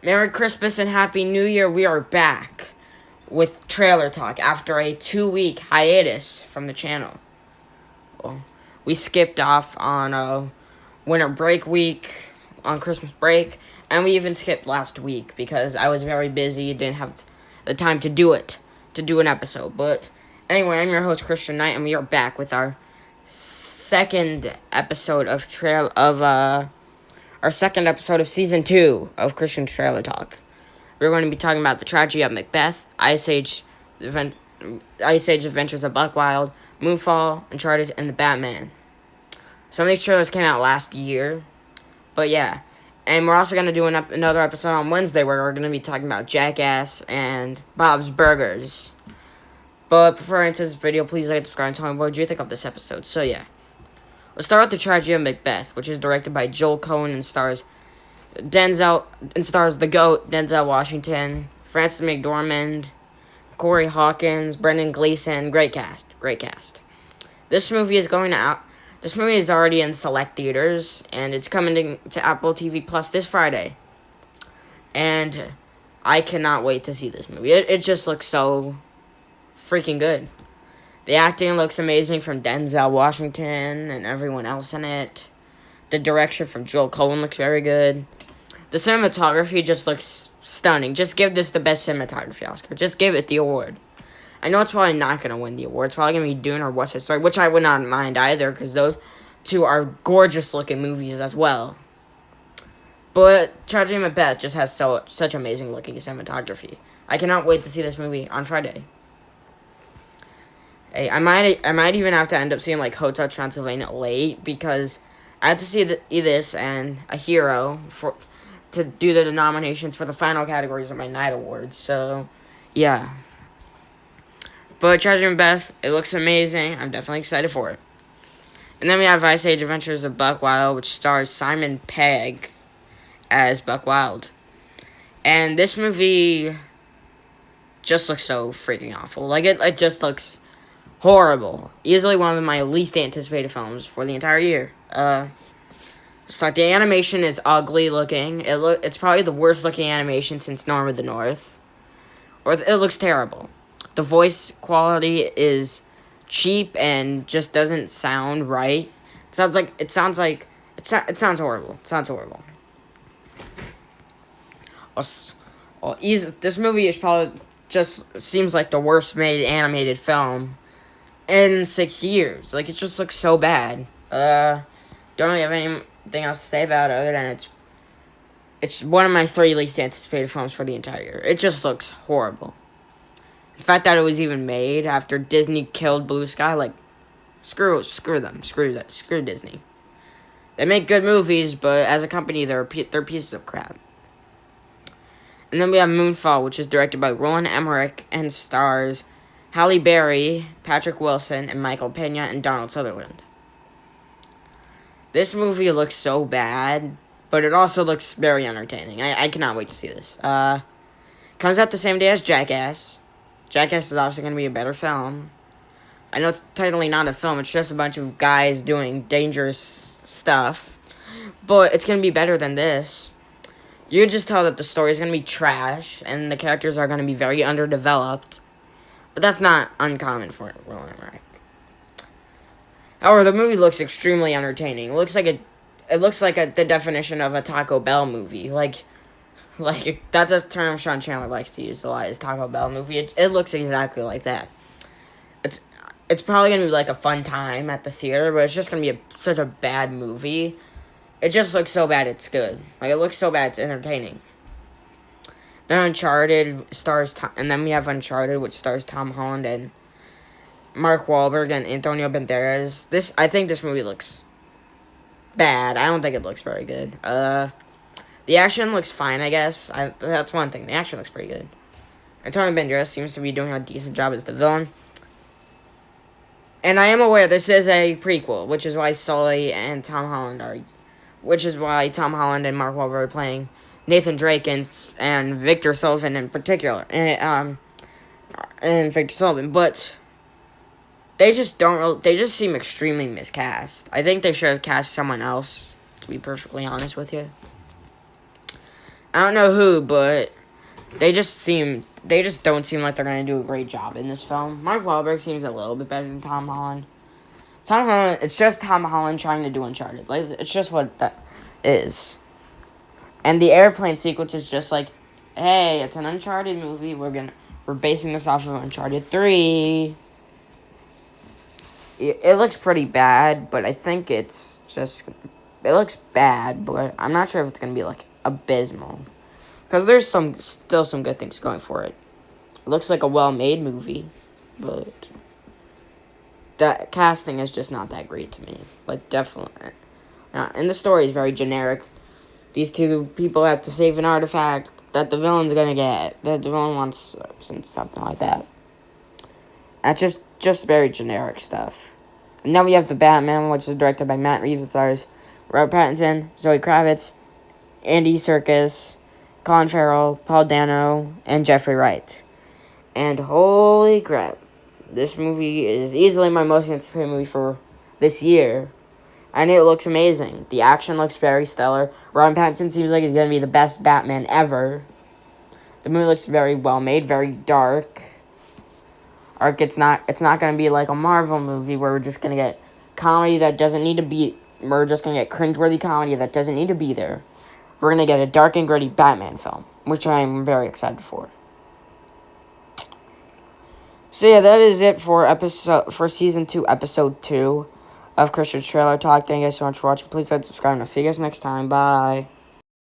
Merry Christmas and Happy New Year. We are back with Trailer Talk after a 2-week hiatus from the channel. Well, we skipped off on winter break week, on Christmas break, and we even skipped last week because I was very busy, didn't have the time to do an episode. But anyway, I'm your host, Christian Knight, and we are back with our second episode of our second episode of Season 2 of Christian Trailer Talk. We're going to be talking about the Tragedy of Macbeth, Ice Age Adventures of Buckwild, Moonfall, Uncharted, and The Batman. Some of these trailers came out last year, but yeah. And we're also going to do another episode on Wednesday where we're going to be talking about Jackass and Bob's Burgers. But before I enter this video, please like, subscribe, and tell me what you think of this episode. So yeah. Let's start with the Tragedy of Macbeth, which is directed by Joel Coen and stars the GOAT, Denzel Washington, Frances McDormand, Corey Hawkins, Brendan Gleeson. Great cast. This movie is already in select theaters, and it's coming to Apple TV Plus this Friday. And I cannot wait to see this movie. It just looks so freaking good. The acting looks amazing from Denzel Washington and everyone else in it. The direction from Joel Coen looks very good. The cinematography just looks stunning. Just give this the best cinematography Oscar. Just give it the award. I know it's probably not going to win the award. It's probably going to be Dune or West Side Story, which I would not mind either, because those two are gorgeous-looking movies as well. But Tragedy of Macbeth just has such amazing-looking cinematography. I cannot wait to see this movie on Friday. Hey, I might even have to end up seeing like Hotel Transylvania late because I had to see this and A Hero to do the nominations for the final categories of my night awards. So, yeah. But Tragedy of Macbeth, it looks amazing. I'm definitely excited for it. And then we have Ice Age Adventures of Buckwild, which stars Simon Pegg as Buckwild. And this movie just looks so freaking awful. Like it just looks horrible. Easily one of my least anticipated films for the entire year. The animation is ugly looking. It's probably the worst looking animation since Norm of the North. Or it looks terrible. The voice quality is cheap and just doesn't sound right. It sounds horrible. It sounds horrible. This movie is probably just seems like the worst made animated film in 6 years. Like, it just looks so bad. Don't really have anything else to say about it other than it's one of my 3 least anticipated films for the entire year. It just looks horrible. The fact that it was even made after Disney killed Blue Sky, like, screw them. Screw Disney. They make good movies, but as a company, they're pieces of crap. And then we have Moonfall, which is directed by Roland Emmerich and stars Halle Berry, Patrick Wilson, and Michael Pena, and Donald Sutherland. This movie looks so bad, but it also looks very entertaining. I cannot wait to see this. Comes out the same day as Jackass. Jackass is obviously going to be a better film. I know it's technically not a film, it's just a bunch of guys doing dangerous stuff. But it's going to be better than this. You can just tell that the story is going to be trash, and the characters are going to be very underdeveloped. But that's not uncommon for Roland Emmerich. However, the movie looks extremely entertaining. It looks like the definition of a Taco Bell movie. Like that's a term Sean Chandler likes to use a lot. Is Taco Bell movie. It looks exactly like that. It's probably gonna be like a fun time at the theater, but it's just gonna be such a bad movie. It just looks so bad it's good. Like, it looks so bad it's entertaining. Then Uncharted stars, and then we have Uncharted, which stars Tom Holland and Mark Wahlberg and Antonio Banderas. I think this movie looks bad. I don't think it looks very good. The action looks fine, I guess. That's one thing. The action looks pretty good. Antonio Banderas seems to be doing a decent job as the villain. And I am aware this is a prequel, which is why Tom Holland and Mark Wahlberg are playing Nathan Drake and Victor Sullivan in particular, and Victor Sullivan, but they just seem extremely miscast. I think they should have cast someone else, to be perfectly honest with you. I don't know who, but they just don't seem like they're gonna do a great job in this film. Mark Wahlberg seems a little bit better than Tom Holland. Tom Holland, it's just Tom Holland trying to do Uncharted. Like, it's just what that is. And the airplane sequence is just like, hey, it's an Uncharted movie. We're basing this off of Uncharted 3. It looks pretty bad, but I think it looks bad, but I'm not sure if it's gonna be like abysmal. Because there's still some good things going for it. It looks like a well-made movie, but the casting is just not that great to me. Like, definitely. And the story is very generic. These two people have to save an artifact that the villain's gonna get. That the villain wants something like that. That's just very generic stuff. And then we have The Batman, which is directed by Matt Reeves. It stars Robert Pattinson, Zoe Kravitz, Andy Serkis, Colin Farrell, Paul Dano, and Jeffrey Wright. And holy crap, this movie is easily my most anticipated movie for this year. And it looks amazing. The action looks very stellar. Robert Pattinson seems like he's going to be the best Batman ever. The movie looks very well made, very dark. It's not going to be like a Marvel movie where we're just going to get comedy that doesn't need to be... We're just going to get cringeworthy comedy that doesn't need to be there. We're going to get a dark and gritty Batman film, which I am very excited for. So yeah, that is it for Season 2, Episode 2 of Christian's Trailer Talk. Thank you guys so much for watching. Please subscribe, and I'll see you guys next time. Bye.